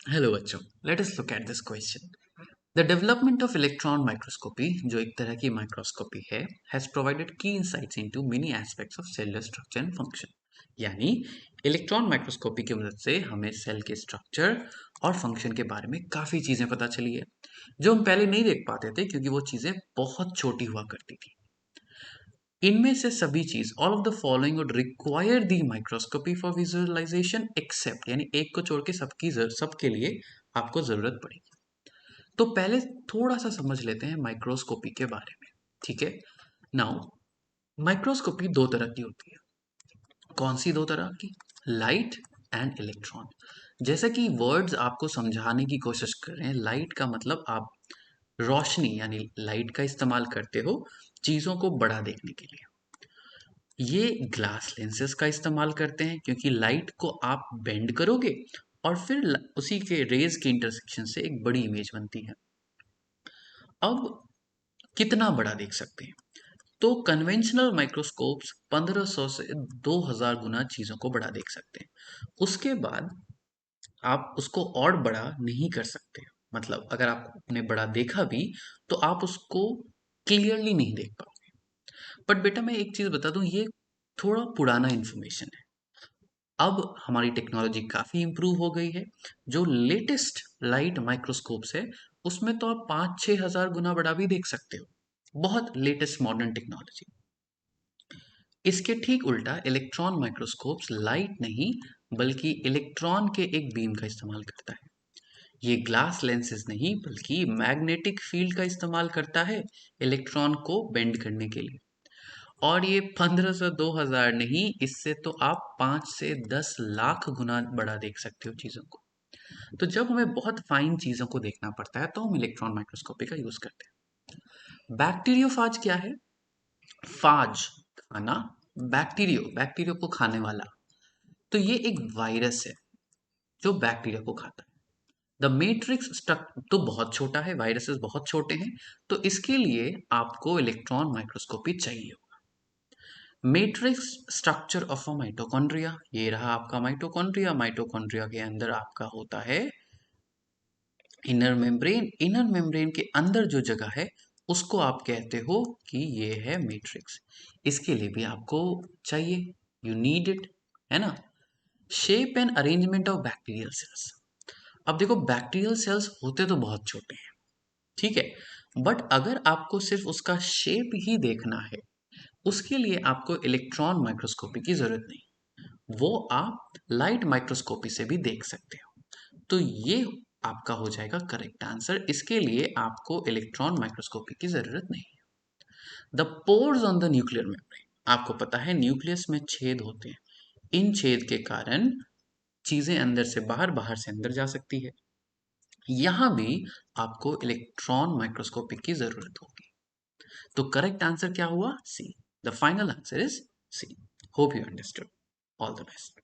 Hello बच्चों, let us look at this question. The development of electron microscopy, जो एक तरह की माइक्रोस्कोपी है, हैज प्रोवाइडेड की insights into many aspects of cellular structure and function. यानी इलेक्ट्रॉन माइक्रोस्कोपी की मदद से हमें सेल के स्ट्रक्चर और फंक्शन के बारे में काफ़ी चीज़ें पता चली है, जो हम पहले नहीं देख पाते थे क्योंकि वो चीज़ें बहुत छोटी हुआ करती थी। इनमें से सभी चीज all of the following would require the microscopy for visualisation except, यानी एक को छोड़ के सबके लिए आपको जरूरत पड़ेगी। तो पहले थोड़ा सा समझ लेते हैं माइक्रोस्कोपी के बारे में। ठीक है। नाउ माइक्रोस्कोपी दो तरह की होती है। कौन सी दो तरह की? Light and electron. जैसे कि वर्ड्स आपको समझाने की कोशिश कर रहे हैं, लाइट का मतलब आप रोशनी यानी लाइट का इस्तेमाल करते हो चीजों को बड़ा देखने के लिए। ये ग्लास लेंसेज का इस्तेमाल करते हैं क्योंकि लाइट को आप बेंड करोगे और फिर उसी के रेज के इंटरसेक्शन से एक बड़ी इमेज बनती है। अब कितना बड़ा देख सकते हैं? तो कन्वेंशनल माइक्रोस्कोप्स 1500 से 2000 गुना चीजों को बड़ा देख सकते हैं। उसके बाद आप उसको और बड़ा नहीं कर सकते। मतलब अगर आपने बड़ा देखा भी तो आप उसको क्लियरली नहीं देख पाओगे। बट बेटा मैं एक चीज बता दूं, ये थोड़ा पुराना इंफॉर्मेशन है। अब हमारी टेक्नोलॉजी काफ़ी इम्प्रूव हो गई है। जो लेटेस्ट लाइट माइक्रोस्कोप्स है उसमें तो आप 5-6 हज़ार गुना बड़ा भी देख सकते हो। बहुत लेटेस्ट मॉडर्न टेक्नोलॉजी। इसके ठीक उल्टा इलेक्ट्रॉन माइक्रोस्कोप्स लाइट नहीं बल्कि इलेक्ट्रॉन के एक बीम का इस्तेमाल करता है। ये ग्लास लेंसेज नहीं बल्कि मैग्नेटिक फील्ड का इस्तेमाल करता है इलेक्ट्रॉन को बेंड करने के लिए। और ये 1500-2000 नहीं, इससे तो आप 5 से 10 लाख गुना बड़ा देख सकते हो चीज़ों को। तो जब हमें बहुत फाइन चीज़ों को देखना पड़ता है तो हम इलेक्ट्रॉन माइक्रोस्कोपी का यूज़ करते हैं। बैक्टीरियोफाज क्या है? फाज खाना, बैक्टीरियो को खाने वाला। तो ये एक वायरस है जो बैक्टीरिया को खाता है। द मैट्रिक्स स्ट्रक्चर तो बहुत छोटा है, वायरसेस बहुत छोटे हैं, तो इसके लिए आपको इलेक्ट्रॉन माइक्रोस्कोपी चाहिए। Matrix structure of a mitochondria, ये रहा आपका माइटोकॉन्ड्रिया। माइटोकॉन्ड्रिया के अंदर आपका होता है इनर मेम्ब्रेन। इनर मेम्ब्रेन के अंदर जो जगह है उसको आप कहते हो कि ये है मैट्रिक्स। इसके लिए भी आपको चाहिए, यू नीड इट, है ना। Shape and arrangement of bacterial cells. अब देखो बैक्टीरियल सेल्स होते तो बहुत छोटे हैं, ठीक है, बट अगर आपको सिर्फ उसका शेप ही देखना है उसके लिए आपको इलेक्ट्रॉन माइक्रोस्कोपी की जरूरत नहीं, वो आप लाइट माइक्रोस्कोपी से भी देख सकते हो। तो ये आपका हो जाएगा करेक्ट आंसर। इसके लिए आपको इलेक्ट्रॉन माइक्रोस्कोपी की जरूरत नहीं है। The pores on the nuclear membrane, आपको पता है न्यूक्लियस में छेद होते हैं। इन छेद के कारण चीजें अंदर से बाहर, बाहर से अंदर जा सकती है। यहां भी आपको इलेक्ट्रॉन माइक्रोस्कोपी की जरूरत होगी। तो करेक्ट आंसर क्या हुआ? C. The final answer is C. Hope you understood. All the best.